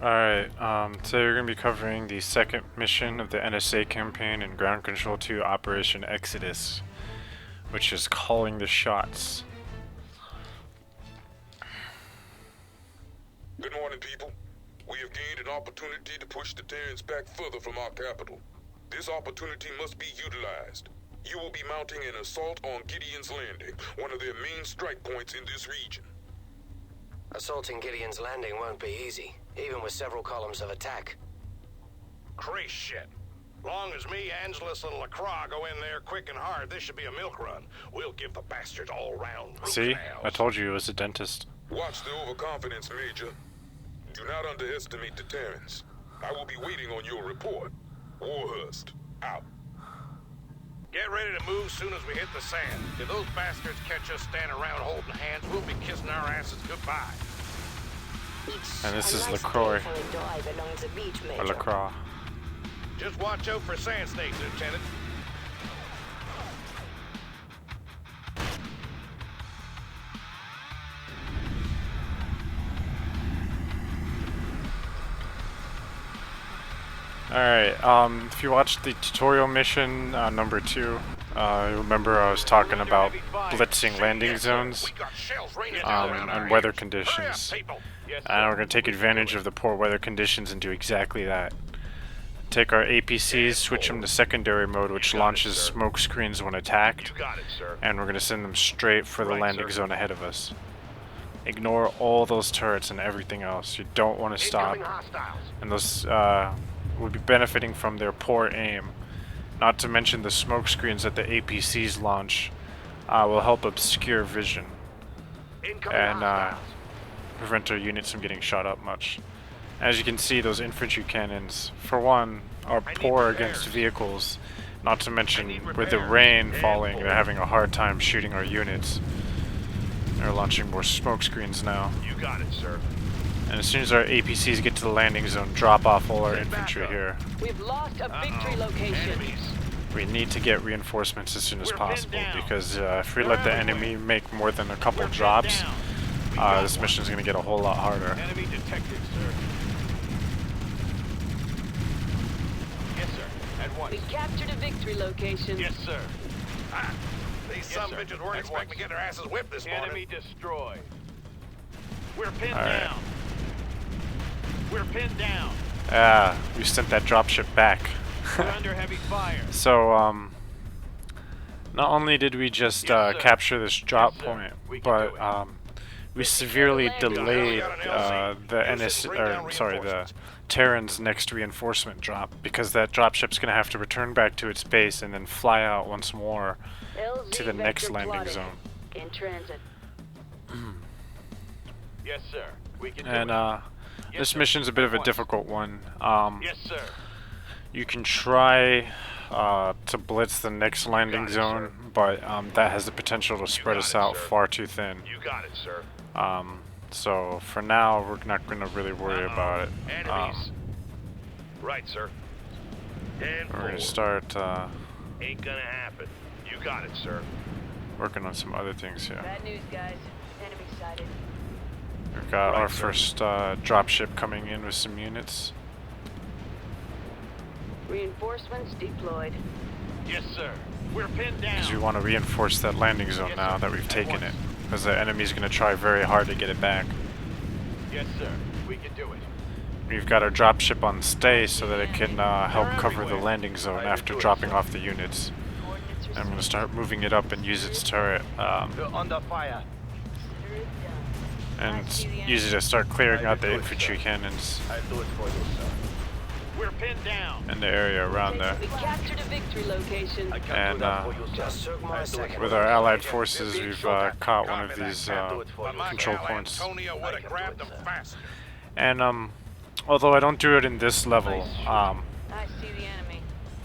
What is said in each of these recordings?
Alright, today we're going to be covering the second mission of the NSA campaign in Ground Control 2 Operation Exodus, which is calling the shots. Good morning, people. We have gained an opportunity to push the Terrans back further from our capital. This opportunity must be utilized. You will be mounting an assault on Gideon's Landing, one of their main strike points in this region. Assaulting Gideon's Landing won't be easy, even with several columns of attack. Crazy shit. Long as me, Angelus, and LaCroix go in there quick and hard, this should be a milk run. We'll give the bastards all round root See? canals. I told you it was a dentist. Watch the overconfidence, Major. Do not underestimate the Terrans. I will be waiting on your report. Warhurst, out. Get ready to move soon as we hit the sand. If those bastards catch us standing around holding hands, we'll be kissing our asses goodbye. And this is LaCroix. Or LaCroix. Just watch out for sand snakes, Lieutenant. Alright, if you watched the tutorial mission, number 2, you remember I was talking about blitzing landing zones and weather conditions. And we're going to take advantage of the poor weather conditions and do exactly that. Take our APCs, switch them to secondary mode, which launches smoke screens when attacked, and we're going to send them straight for the landing zone ahead of us. Ignore all those turrets and everything else. You don't want to stop. And those will be benefiting from their poor aim. Not to mention the smoke screens that the APCs launch will help obscure vision and prevent our units from getting shot up much. As you can see, those infantry cannons, for one, are poor against vehicles. Not to mention, with the rain falling, they're having a hard time shooting our units. They're launching more smoke screens now. You got it, sir. And as soon as our APCs get to the landing zone, drop off all our infantry here. We've lost a victory location. We need to get reinforcements as soon as possible, because if we let the enemy make more than a couple drops, this mission is going to get a whole lot harder. Enemy detected, sir. Yes, sir. At once. We captured a victory location. Yes, sir. These some bitches weren't expecting to get their asses whipped this morning. Enemy destroyed. We're pinned down. We're pinned down. We sent that dropship back. We're under heavy fire. So, not only did we just capture this drop point, but we severely delayed the the Terran's next reinforcement drop, because that dropship's going to have to return back to its base and then fly out once more to the next landing zone. In transit. Yes, sir. We can And this mission's a bit of a difficult one. Yes, sir. You can try to blitz the next landing zone, but that has the potential to spread us out far too thin. You got it, sir. So for now, we're not going to really worry about it. Enemies. Right, sir. We're going to start Ain't gonna happen. You got it, sir. working on some other things here. Bad news, guys. Enemy sighted. We've got Right, our sir. first dropship coming in with some units. Reinforcements deployed. Yes, sir. We're pinned down. Because we want to reinforce that landing zone Yes, now sir. that we've At taken once. it. Because the enemy's going to try very hard to get it back. Yes, sir. We can do it. We've got our dropship on stay so that it can help They're cover the everywhere. landing zone Right, after do it, dropping sir. off the units. Coordinates And I'm going to received. start moving it up and use its turret. We're under fire. Consider it done. And use it to start clearing out the infantry cannons I'll do it for you, sir. We're pinned down. in the area around there. We captured a victory location. I can And do that for you, sir. Just took my second. with our allied forces, we've caught one of these But my control gal points. Antonio would have grabbed them faster. And although I don't do it in this level, I see the enemy.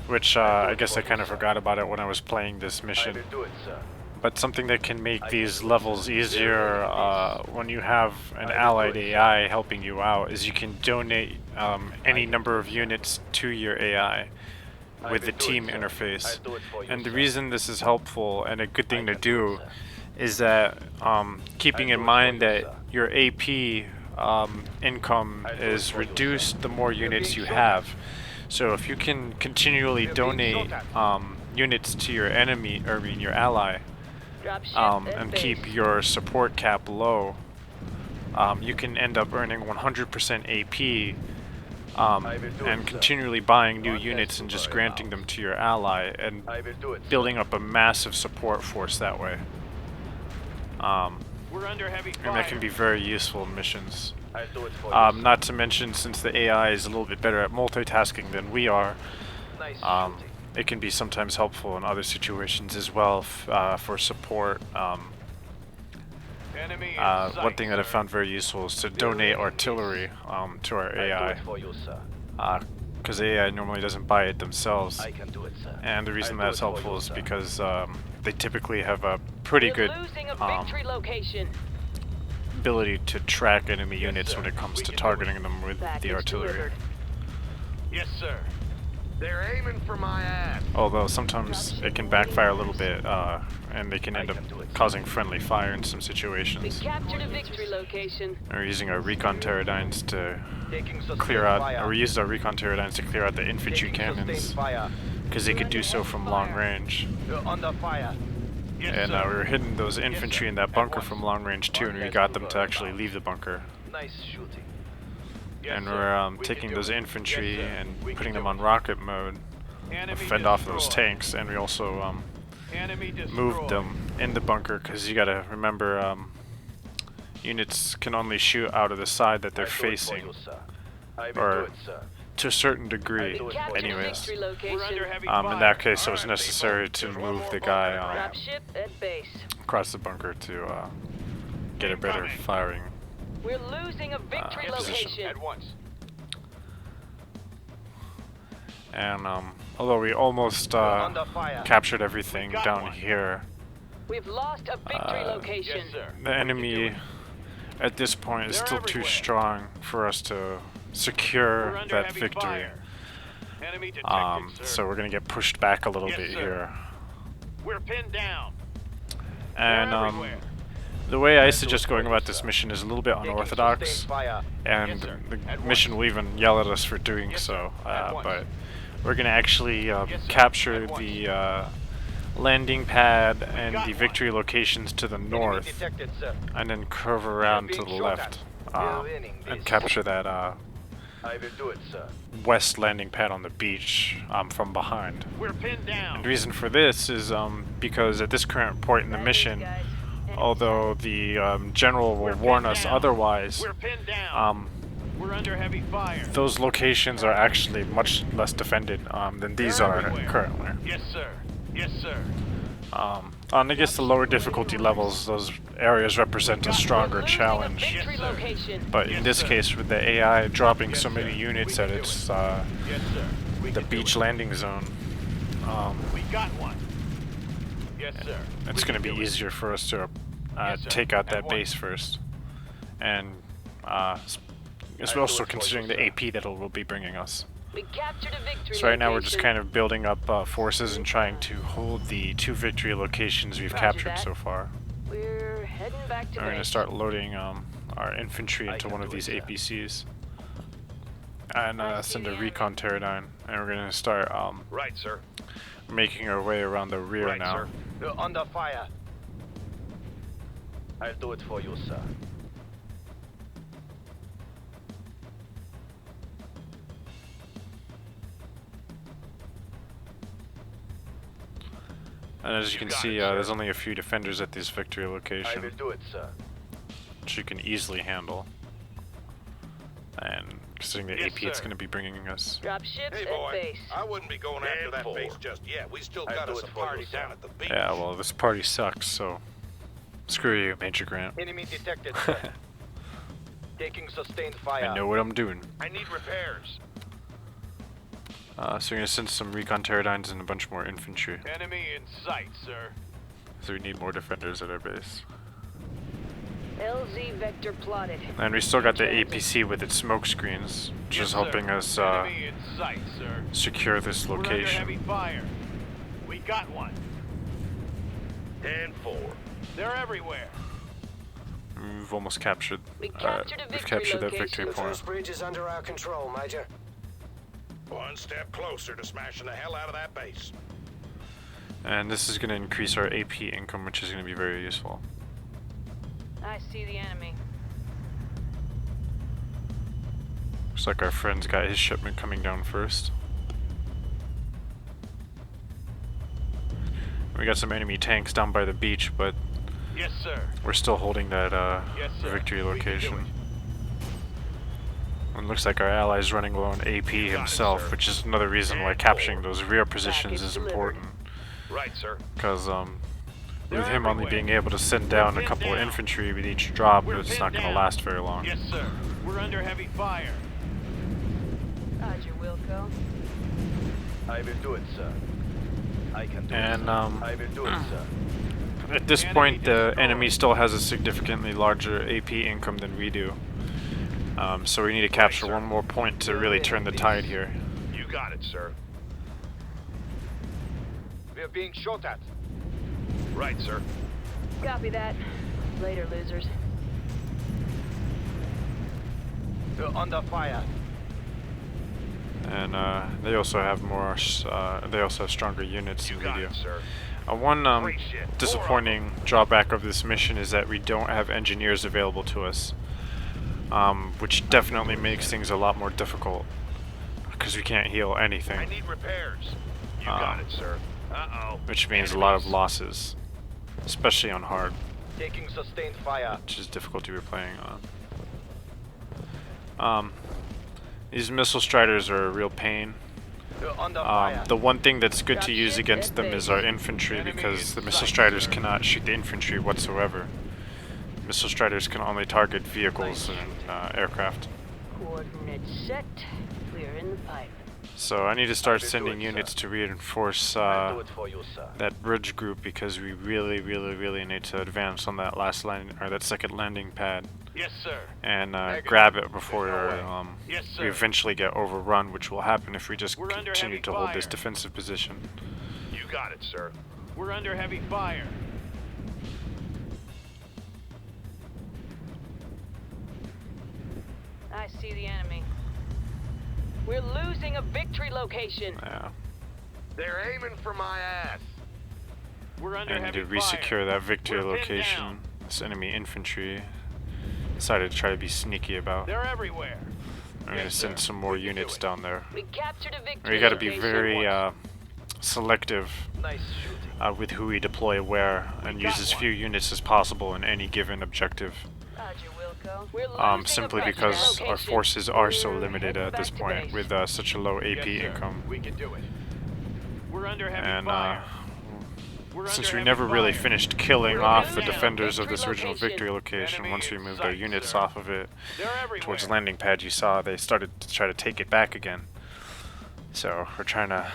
which I guess I kind of forgot about it when I was playing this mission. do it, sir. But something that can make these levels easier when you have an allied AI helping you out is you can donate any number of units to your AI with the team interface. And the reason this is helpful and a good thing to do is that keeping in mind that your AP income is reduced the more units you have. So if you can continually donate units to your enemy, or I mean your ally, Drop ship at and base. keep your support cap low, you can end up earning 100% AP and continually buying new units and just granting them to your ally and building up a massive support force that way. We're under heavy fire. And that can be very useful in missions. I'll do it for you, sir. Not to mention, since the AI is a little bit better at multitasking than we are, Nice shooting. it can be sometimes helpful in other situations as well for support. Enemy in One sight, thing that I sir. found very useful is to donate artillery to our I'll do AI, it for you, sir. because AI normally doesn't buy it themselves. I can do it, sir. And the reason I'll do that's it for helpful you, is sir. because they typically have a pretty We're good losing a victory location. ability to track enemy Yes, units sir. when it comes We to can do targeting them with Package the artillery. delivered. Yes, sir. They're aiming for my ass. Although sometimes it can backfire a little bit, and they can end up causing friendly fire in some We situations. captured a victory location. We're using our recon pterodynes to Taking sustained clear out, fire. or we used our recon pterodynes to clear out the infantry Taking sustained cannons, fire. because they could do so from long range. You're under fire. Yes, And sir. we were hitting those infantry in that At bunker once. from long range too, and we got them to actually leave the bunker. Nice shooting. Yes, And sir. we're We can taking do those it. infantry Yes, sir. and We can putting do them it. on rocket mode, Enemy fend off those destroyed. tanks, and we also Enemy moved destroyed. them in the bunker, because you gotta remember, units can only shoot out of the side that they're I'll do it for facing, you, sir. I will or do it, sir. to a certain degree, I do We it captured a anyways. victory We're under location. heavy In fire. that case, it was Alright, necessary people. to There's one move more the bunker guy to Drop ship at base. across the bunker to get a better Incoming. firing. We're losing a victory Yes, sir. location. At once. And although we almost You're under fire. captured everything We got down one. here, We've lost a victory location. Yes, sir. the enemy at this point is They're still too everywhere. strong for us to We're secure under that heavy victory. fire. Enemy detected, sir. So we're gonna get pushed back a little Yes, bit sir. here. We're pinned down. And They're everywhere. the way I do suggest it going for you, about this sir. mission is a little bit Taking unorthodox, sustained fire. and Yes, sir. the At mission once. will even yell at us for doing Yes, so. sir. At once. But we're gonna actually Yes, sir. capture At once. the landing pad and got the one. victory locations to the Enemy north, detected, sir. and then curve around to being the shot left, at. We're winning and this. capture that I will do it, sir. west landing pad on the beach from behind. We're pinned down. And the reason for this is because at this current point in the That is, mission, guys. Enemy although the general will We're warn pinned us down. otherwise, We're pinned down. We're under heavy fire. those locations are actually much less defended than these They're are everywhere. currently. Yes, sir. Yes, sir. On I guess the lower difficulty levels, those areas represent a We're stronger losing challenge. a victory Yes, sir. location. But in Yes, this sir. case, with the AI dropping Yes, so many sir. units We at can do its Yes, sir. We the can do beach it. landing zone, We got one. Yes, sir. it's We going to can be do it. easier for us to Yes, sir. take out At that once. base first, and it's I do also it for considering you, the sir. AP that it will be bringing us. We captured a victory So right now we're just location. kind of building up forces and trying to hold the 2 victory locations we've Roger captured that. so far. We're heading back to We're going to base. start loading our infantry I into can one of do it, these sir. APCs, and I see send a the recon pterodyne, and we're going to start Right, sir. making our way around the rear Right, now. sir. You're under fire. I'll do it for you, sir. And as you can got see, it, sir. there's only a few defenders at this victory I will location, do it, sir. which you can easily handle. And considering the Yes, AP it's sir. going to be bringing us. Drop ships Hey, at boy. base. I wouldn't be going after Man that for. base just yet. We still I'll got do us it a for you, party sir. down at the beach. Yeah, well, this party sucks, so screw you, Major Grant. Enemy detected, sir. Taking sustained fire. I know what I'm doing. I need repairs. So we're going to send some recon pterodynes and a bunch more infantry. Enemy in sight, sir. So we need more defenders at our base. LZ vector plotted. And we still got the APC with its smoke screens, which Yes, is sir. helping us Enemy in sight, sir. secure this We're under heavy location. fire. We got one. And 4. They're everywhere. We've almost captured. We captured a we've victory captured that location. victory The point. first bridge is under our control, Major. One step closer to smashing the hell out of that base. And this is going to increase our AP income, which is going to be very useful. I see the enemy. Looks like our friend's got his shipment coming down first. We got some enemy tanks down by the beach, but Yes, sir. we're still holding that Yes, sir. victory We can do location. And looks like our ally's running low on AP himself, sir. which is another reason why capturing those rear positions is important. Right, sir. Because They're with him only everywhere. being able to send We're down a pinned couple of down. infantry with each drop, We're it's pinned not going to down. last very long. Yes, sir. We're under heavy fire. Roger, Wilco. I will do it, sir. I can do And it, sir. I will do it, sir. at this Enemy point, the destroyed. enemy still has a significantly larger AP income than we do. So we need to capture sir. one more point to really turn the tide here. You got it, sir. We are being shot at. Right, sir. Copy that. Later, losers. We're under fire. And they also have more. They also have stronger units You than we got do. it, sir. One Great shit. disappointing drawback of this mission is that we don't have engineers available to us, which definitely makes things a lot more difficult because we can't heal I anything, need repairs. You got it, sir. Uh-oh. which means a lot of Enemies. losses, especially on hard, Taking sustained fire. which is difficulty we're playing on. These missile striders are a real pain. We're under fire. The one thing that's good to use Dropship against at them is our base. infantry, Enemy because in the missile sight, striders sir. cannot shoot the infantry whatsoever. Missile striders can only target vehicles and aircraft. Coordinates set. We're in the pipe. So I need to start will do sending it, units sir. to reinforce I'll do it for you, sir. that bridge group, because we really need to advance on that last land or that second landing pad Yes, sir. and Negative. grab it before Yes, we sir. eventually get overrun, which will happen if we just We're under continue heavy to hold this fire. defensive position. You got it, sir. We're under heavy fire. I see the enemy. We're losing a victory location. Yeah. They're aiming for my ass. We're under I need heavy to fire. resecure that victory We're pinned location. down. This enemy infantry decided to try to be sneaky about. They're everywhere. I'm gonna Yes, send sir. some more We can do units it. down there. We captured a victory We gotta be location. very selective Nice shooting. with who we deploy where, and We use got as one. few units as possible in any given objective. Roger, Wilco. We're losing Simply a victory because our location. forces are so We're limited heading at this back to point base. with such a low AP Yes, sir. income. We can do it. We're under heavy And fire. We're since under we heavy never really fire. finished killing We're off pinned the down. defenders of this Victory original location. victory location, Enemy once we in moved our sight, units sir. off of it They're everywhere. towards the landing pad, you saw they started to try to take it back again. So we're trying to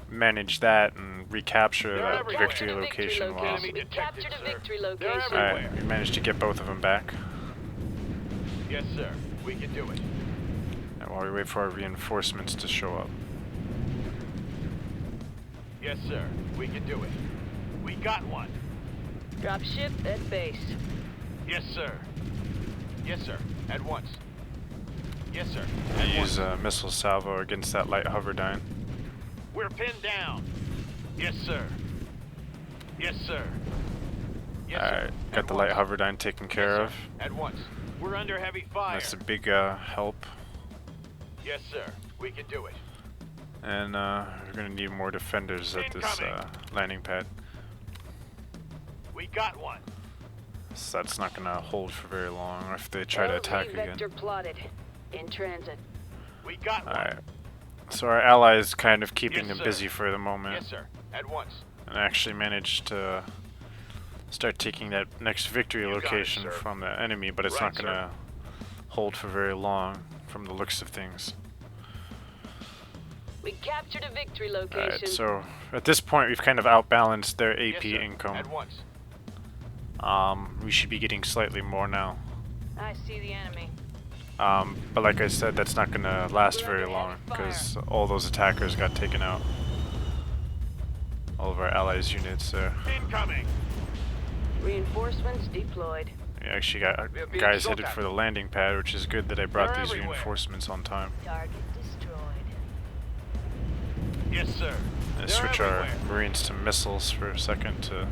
manage that and recapture They're that everywhere. victory Captured a victory location while. location. We Detected, captured a sir. victory They're location. everywhere. Alright, we managed to get both of them back. Yes, sir. We can do it. And while we wait for our reinforcements to show up. Yes, sir. We can do it. We got one. Drop ship at base. Yes, sir. Yes, sir. At once. Yes, sir. At Use once. missile salvo against that light hoverdyne. We're pinned down. Yes, sir. Yes, sir. Yes, sir. Alright, At got the light once. hoverdyne taken Yes, care sir. of. At once. We're under heavy fire. That's a big help. Yes, sir. We can do it. And we're gonna need more defenders at this Incoming. landing pad. We got one. So that's not gonna hold for very long if they try to LZ attack vector again. plotted. In transit. We got one. Alright. So our ally is kind of keeping Yes, them sir. busy for the moment. Yes, sir. At once. And actually managed to start taking that next victory You got it, location sir. from the enemy, but it's Right, not gonna hold for very long from the looks of things. We captured a victory location. Alright, so at this point we've kind of outbalanced their Yes, AP sir. income. At once. We should be getting slightly more now. I see the enemy. But like I said, that's not gonna last We're very under long heavy because all those attackers got taken out. All of our allies' units there. Incoming. Reinforcements deployed. We actually got guys headed for the landing pad, which is good that I brought these reinforcements on time. Target destroyed. Yes, sir. Let's switch our Marines to missiles for a second to...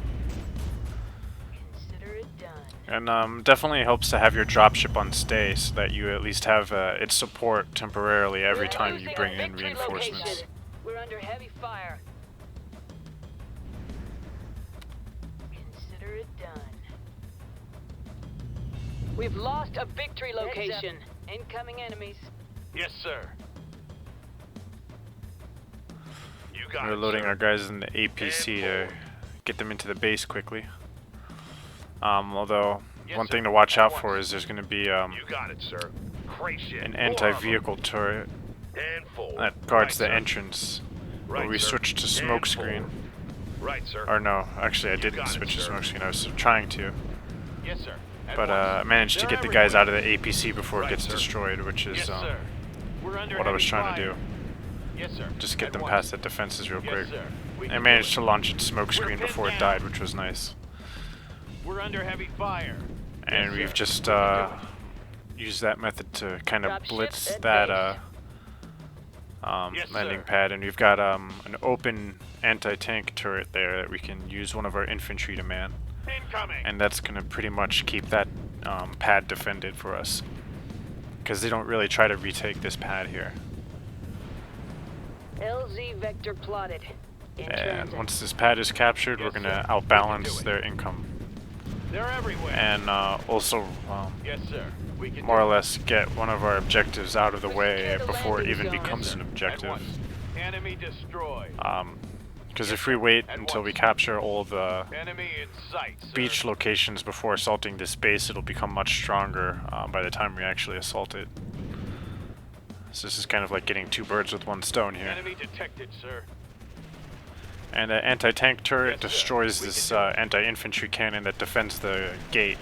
Consider it done. And definitely helps to have your dropship on stay so that you at least have its support temporarily every We're time you losing a bring in victory reinforcements. location. We're under heavy fire. Consider it done. We've lost a victory location. Incoming enemies. Yes, sir. You got We're it, loading sir. our guys in the APC to get them into the base quickly. Although, Yes, one sir. thing to watch At out once. for is there's going to be You got it, sir. Crazy. an anti-vehicle turret And forward. that guards Right, the sir. entrance. Right, But we sir. switched to And smoke screen. forward. Right, sir. Or no, actually I You didn't got it, switch to sir. smoke screen. I was trying to. Yes, sir. At But once. I managed to They're get the guys out everywhere. of the APC before Right, it gets sir. destroyed, which is Yes, sir. We're under what I was heavy trying to fire. do. Yes, sir. Just get At them once. past the defenses real Yes, quick. sir. We I can managed do to launch its smoke We're screen pinned before it down. died, which was nice. it. We're under heavy fire. And Yes, we've sir. just We can do used that method to kind of Drop blitz ship at that base. Yes, landing sir. pad, and we've got an open anti-tank turret there that we can use one of our infantry to man, it. Incoming. and that's gonna pretty much keep that pad defended for us, because they don't really try to retake this pad here. LZ vector plotted. In And transit. once this pad is captured, we're Yes, gonna sir. We can outbalance do it. their income, They're everywhere. and also Yes, sir. We can more do or it. less get one of our objectives out of the We're way secure the before it landing even zone. becomes Yes, an sir. At objective. once. Enemy destroyed. Because if we wait At until we once. capture all the Enemy in sight, sir. beach locations before assaulting this base, it'll become much stronger by the time we actually assault it. So this is kind of like getting two birds with one stone here. Enemy detected, sir. And the anti-tank turret Yes, sir. destroys We this can do it. anti-infantry cannon that defends the gate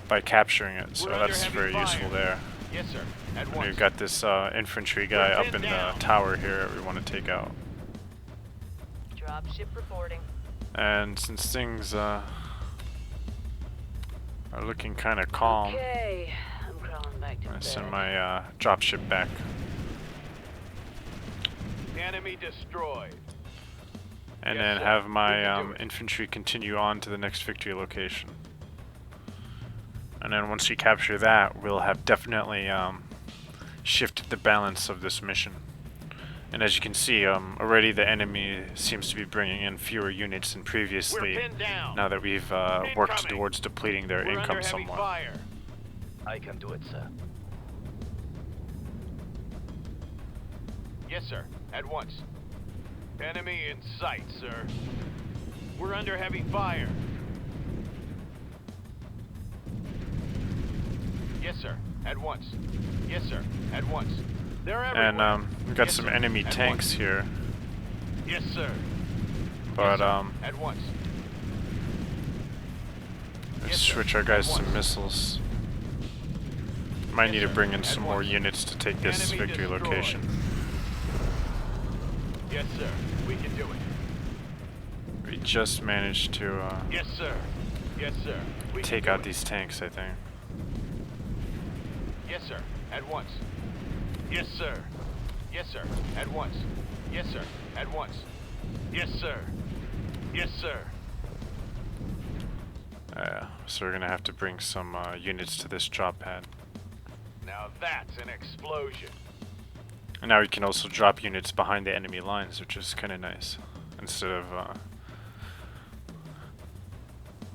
by capturing it, so We're under that's heavy very fire. useful there. Yes, sir. At And once. we've got this infantry guy We're up pinned in down. the tower here that we want to take out. Dropship reporting. And since things are looking kind of calm, Okay, I'm crawling back to I'm gonna bed. send my dropship back. Enemy destroyed. And Yes, then sir. have We my can do it. infantry continue on to the next victory location. And then once we capture that, we'll have definitely shifted the balance of this mission. And as you can see, already the enemy seems to be bringing in fewer units than We're previously, pinned down. now that we've worked Incoming. towards depleting their We're income under heavy somewhat. fire. I can do it, sir. Yes, sir. At once. Enemy in sight, sir. We're under heavy fire. Yes, sir. At once. Yes, sir. At once. They're everywhere. And we've got Yes, some sir. enemy At tanks once. here, Yes, sir. but At once. let's Yes, sir. switch our guys At to once. missiles. Might Yes, need to sir. bring in At some more once. units to take this Enemy victory destroyed. location. Yes, sir. We can do it. We just managed to Yes, sir. Yes, sir. We can take do out it. these tanks, I think. Yes, sir. At once. Yes, sir. Yes, sir. At once. Yes, sir. At once. Yes, sir. Yes, sir. So we're gonna have to bring some units to this drop pad. Now that's an explosion. And now we can also drop units behind the enemy lines, which is kind of nice, instead of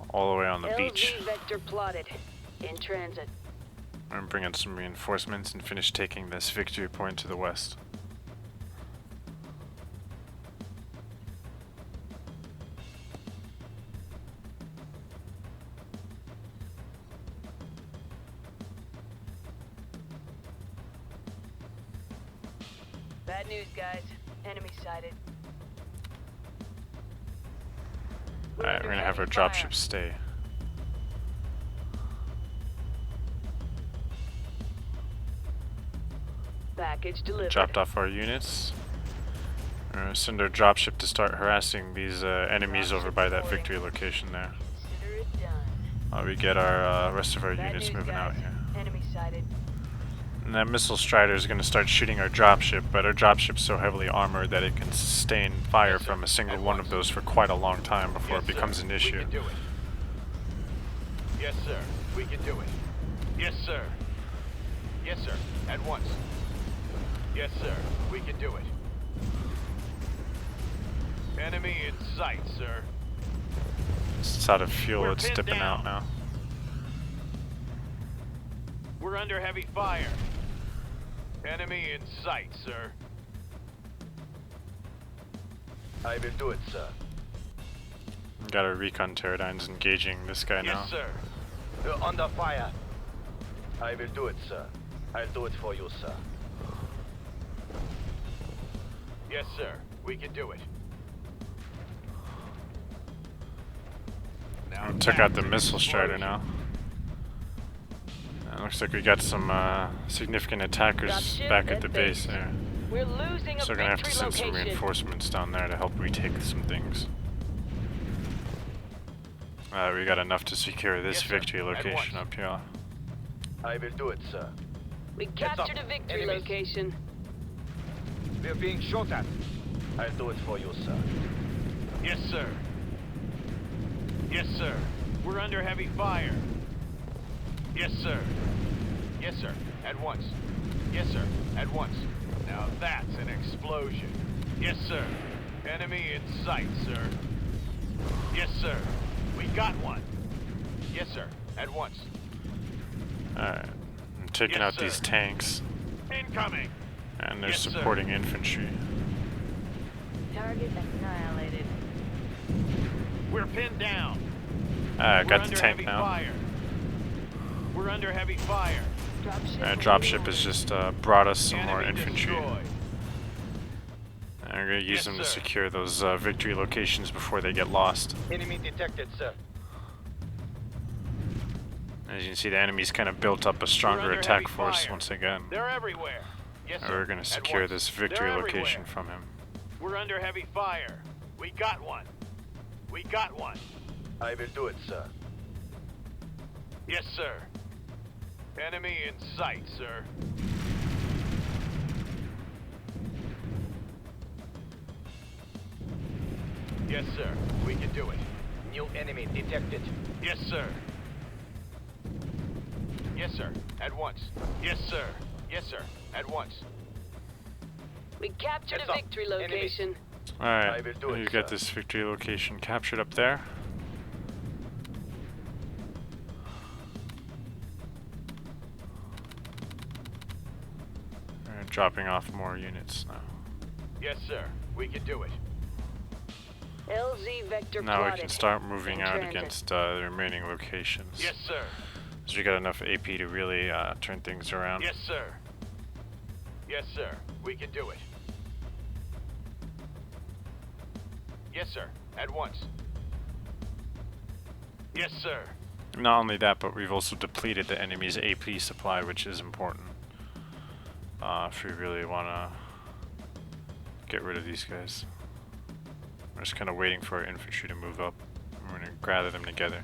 all the way on the beach. LZ vector plotted. In transit. I'm gonna bring in some reinforcements and finish taking this victory point to the west. Bad news, guys. Enemy sighted. Alright, we're gonna have our Heavy fire. dropship stay. Package delivered. Dropped off our units. We're gonna send our dropship to start harassing these enemies over by that victory location there. Consider it done. while we get our rest of our Bad units news, moving out guys. here. Enemy sighted. And that missile strider is going to start shooting our dropship, but our dropship's so heavily armored that it can sustain fire Yes, sir. from a single At one once. of those for quite a long time before Yes, it becomes sir. an We issue. can do it. Yes, sir. We can do it. Yes, sir. Yes, sir. At once. Yes, sir. We can do it. Enemy in sight, sir. It's out of fuel, We're it's pinned dipping out down. now. We're under heavy fire. Enemy in sight, sir. I will do it, sir. Got our recon pterodynes engaging this guy now. Yes, sir. You're under fire. I will do it, sir. I'll do it for you, sir. Yes, sir. We can do it. Now Took out that's the an missile strider explosion. now. Looks like we got some significant attackers Dropship back at at the base. base there. We're losing a So we're gonna have to victory send some location. reinforcements down there to help retake some things. We got enough to secure this Yes, sir. victory At location once. up here. I will do it, sir. We up. captured a victory Enemies. location. We're being shot at. I'll do it for you, sir. Yes, sir. Yes, sir. We're under heavy fire. Yes, sir. Yes, sir. At once. Yes, sir. At once. Now that's an explosion. Yes, sir. Enemy in sight, sir. Yes, sir. We got one. Yes, sir. At once. Alright. I'm taking Yes, out these sir. tanks, Incoming. and they're Yes, sir. supporting infantry. Target annihilated. We're pinned down. Got We're the under tank heavy now. fire. We're under heavy fire. Dropship. Dropship has just brought us some more Enemy infantry. destroyed. And we're going to use Yes, them to sir. secure those victory locations before they get lost. Enemy detected, sir. As you can see, the enemy's kind of built up a stronger under attack heavy force fire. once again. They're everywhere. Yes, And sir. we're going to At secure once. this victory They're location everywhere. from him. We're under heavy fire. We got one. We got one. I will do it, sir. Yes, sir. Enemy in sight, sir. Yes, sir. We can do it. New enemy detected. Yes, sir. Yes, sir. At once. Yes, sir. Yes, sir. At once. We captured Heads a up. victory Enemy. location. Alright, I will do it, you've got sir. this victory location captured up there. We're dropping off more units now. Yes, sir. We can do it. LZ vector Now we plotted. can start moving In out transit. against the remaining locations. Yes, sir. So we got enough AP to really turn things around. Yes, sir. Yes, sir. We can do it. Yes, sir. At once. Yes, sir. Not only that, but we've also depleted the enemy's AP supply, which is important. If we really want to get rid of these guys. We're just kind of waiting for our infantry to move up. We're going to gather them together.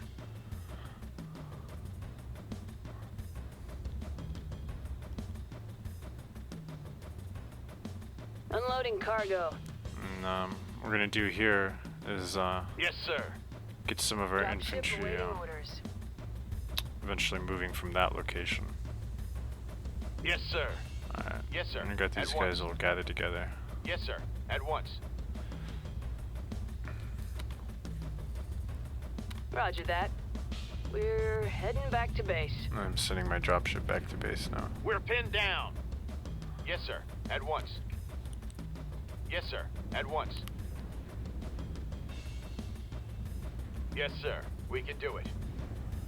Unloading cargo. And what we're going to do here is Yes, sir. get some of our Dropship infantry awaiting orders. eventually moving from that location. Yes, sir. Alright. Yes, sir. And we got these At guys once. all gathered together. Yes, sir. At once. Roger that. We're heading back to base. I'm sending my dropship back to base now. We're pinned down. Yes, sir. At once. Yes, sir. At once. Yes, sir. We can do it.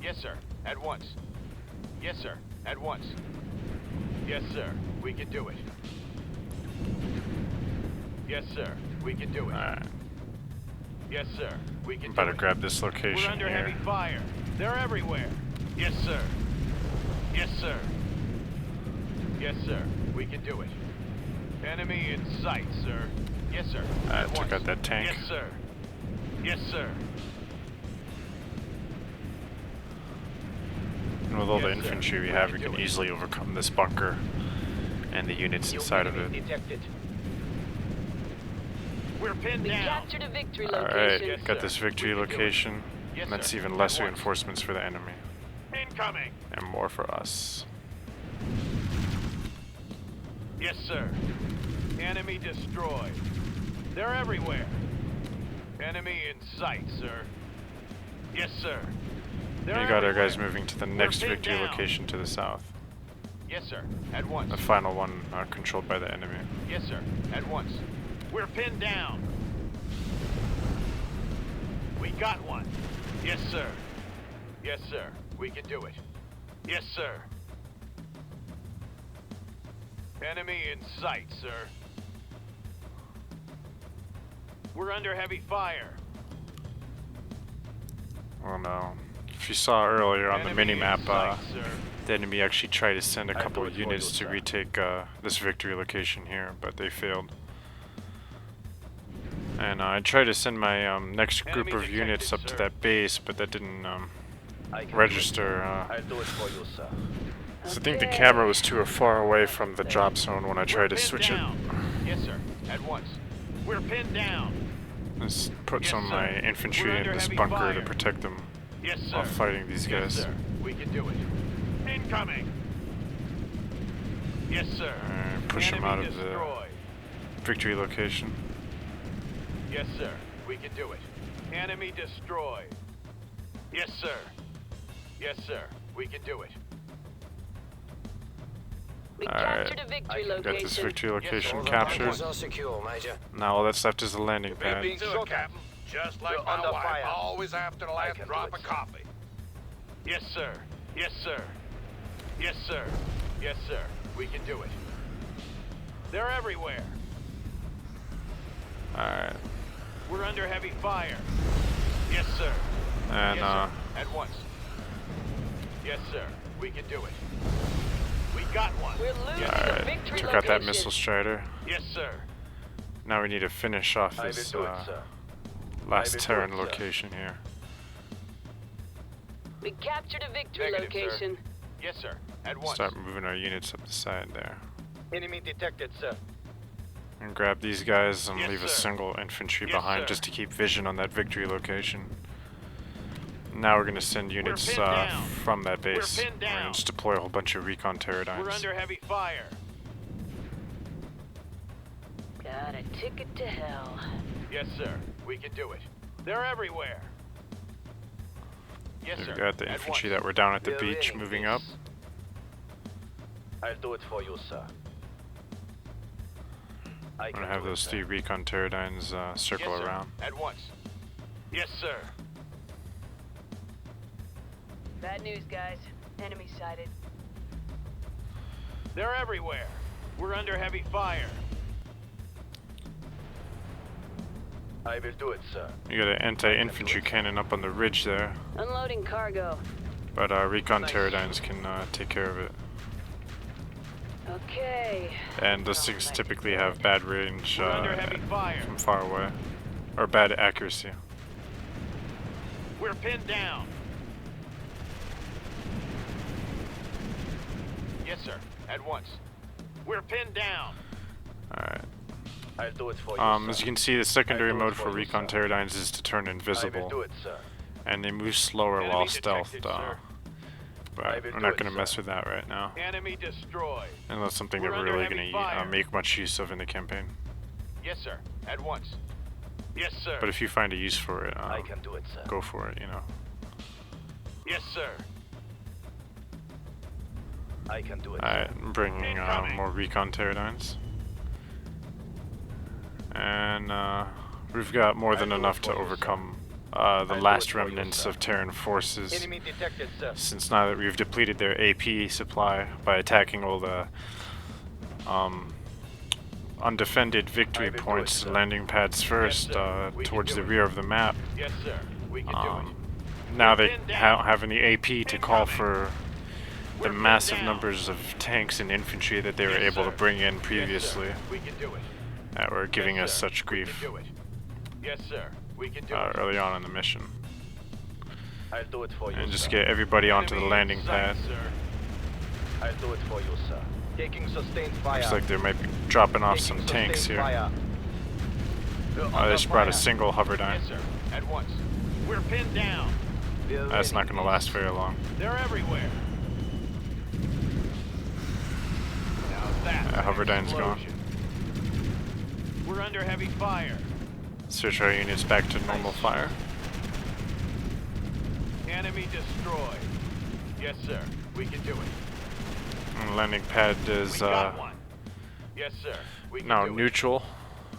Yes, sir. At once. Yes, sir. At once. Yes, sir. We can do it. Yes, sir. We can do it. Alright. Yes, sir. We can I'm do about it. to grab this We're location under here. heavy fire. They're everywhere. Yes, sir. Yes, sir. Yes, sir. We can do it. Enemy in sight, sir. Yes, sir. I At took once. out that tank. Yes, sir. Yes, sir. And with all the Yes, sir. infantry we have, we can easily overcome this bunker and the units inside of it. Detected. We're pinned We down. captured a victory Alright, location. Yes, got sir. this victory We can do it. location. Yes, And that's sir. even At less once. reinforcements for the enemy. Incoming. And more for us. Yes, sir. Enemy destroyed. They're everywhere. Enemy in sight, sir. Yes, sir. They're We got our guys everywhere. moving to the We're next pinned victory down. location to the south. Yes, sir. At once. The final one controlled by the enemy. Yes, sir. At once. We're pinned down. We got one. Yes, sir. Yes, sir. We can do it. Yes, sir. Enemy in sight, sir. We're under heavy fire. Oh no. If you saw earlier on the Enemy in mini-map, sight, sir. the enemy actually tried to send a I'll couple do of it for you, units to sir. retake this victory location here, but they failed. And I tried to send my next group Enemy of detected, units up to sir. that base, but that didn't I can register. I'll do it for you, sir. So I think the camera was too far away from the drop zone when I tried to We're pinned switch down. Yes, sir. At once. We're pinned down. it. Let's put Yes, some of sir. my infantry We're in under this heavy bunker fire. to protect them Yes, sir. while fighting these Yes, guys. sir. We can do it. Incoming. Yes, sir. Push them Enemy out of the destroyed. victory location. Yes, sir. We can do it. Enemy destroyed. Yes, sir. Yes, sir. We can do it. We Alright. captured a victory Got this location. victory location All the captured. Bunkers are secure, Major. Now all that's left is the landing pad. Being so, Captain. Just like You're my under wife, fire. always after the last can do drop it, of sir. coffee. Yes, sir. Yes, sir. Yes, sir. Yes, sir. We can do it. They're everywhere. Alright. We're under heavy fire. Yes, sir. And yes, sir. At once. Yes, sir. We can do it. We got one. We're losing a alright. victory Took location. out that missile strider. Yes, sir. Now we need to finish off I will this do it, sir. last I will do Terran it, sir. location here. We captured a victory Negative, sir. location. Yes, sir. At once. Start moving our units up the side there. Enemy detected, sir. And grab these guys and Yes, leave a sir. single infantry Yes, behind sir. just to keep vision on that victory location. Now we're gonna send units pinned down. from that base. pinned We're gonna down. just deploy a whole bunch of recon pterodynes. We're under heavy fire. Got a ticket to hell. Yes, sir. We can do it. They're everywhere. Yes, We've sir. got the At infantry once. that were down at the We're beach winning moving this. up. I'll do it for you, sir. I I'm can gonna have do it, those sir. 3 recon pterodynes circle Yes, sir. around. At once. Yes, sir. Bad news, guys. Enemy sighted. They're everywhere. We're under heavy fire. I will do it, sir. You got an anti-infantry cannon up on the ridge there, Unloading cargo. but recon Nice. pterodynes can take care of it. Okay. And those things typically have bad range We're under heavy fire. from far away, or bad accuracy. We're pinned down. Yes, sir. At once. We're pinned down. Alright. I'll do it for you, As sir. you can see, the secondary I do it mode for for you, recon sir. pterodynes is to turn I will invisible, do it, sir. and they move slower Enemy while detected, stealthed. sir. But I will we're do not it, going to sir. mess with that right now, Enemy destroyed. unless something We're that we're under really heavy going to fire. make much use of in the campaign. Yes, sir. At once. Yes, sir. But if you find a use for it, I can do it, sir. go for it, you know. Yes, sir. I can do it, Alright, sir. I'm bringing Incoming. more recon pterodynes. And we've got more than I do it enough to for you, sir. overcome the I do last it for you, remnants sir. of Terran forces. Enemy detected, sir. Since now that we've depleted their AP supply by attacking all the undefended victory I will do it, points, sir. landing pads first, sir. We can towards do the it. rear of the map. Yes, sir. We can do Um, it. now We're they pinned down. having the AP to call Incoming. for We're the pinned massive down. numbers of tanks and infantry that they were Yes, able sir. to bring in Yes, previously sir. We can do it. that were giving Yes, us sir. such We grief can do it. Yes, sir. We can do it. early on in the mission. I'll do it for you, and just sir. get everybody onto the Enemy in landing sight, pad. sir. I'll do it for you, sir. Taking sustained fire. Looks like they might be dropping off Taking some tanks sustained here. fire. We're Oh, they under just brought a fire. single hoverdyne. Yes, sir. At once. We're pinned down. We're That's not ready. going to last very long. They're everywhere. Now that's an Hoverdyne's gone. explosion. We're under heavy fire. Switch our units back to normal fire. Enemy destroyed. Yes, sir. We can do it. And landing pad is We got one. Yes, sir. We can now do it. neutral,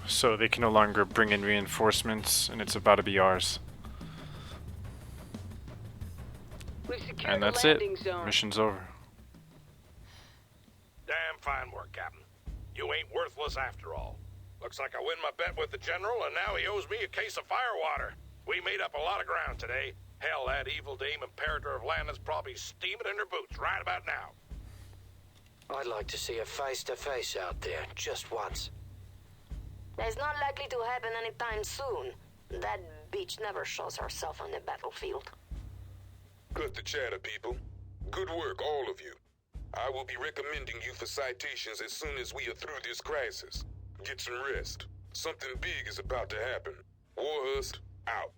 so they can no longer bring in reinforcements, and it's about to be ours. We've secured And the that's it. landing zone. Mission's over. Damn fine work, Captain. You ain't worthless after all. Looks like I win my bet with the General, and now he owes me a case of firewater. We made up a lot of ground today. Hell, that evil dame Imperator of Landon's probably steaming in her boots right about now. I'd like to see a face-to-face out there, just once. That's not likely to happen anytime soon. That bitch never shows herself on the battlefield. Cut the chatter, people. Good work, all of you. I will be recommending you for citations as soon as we are through this crisis. Get some rest. Something big is about to happen. Warhurst, out.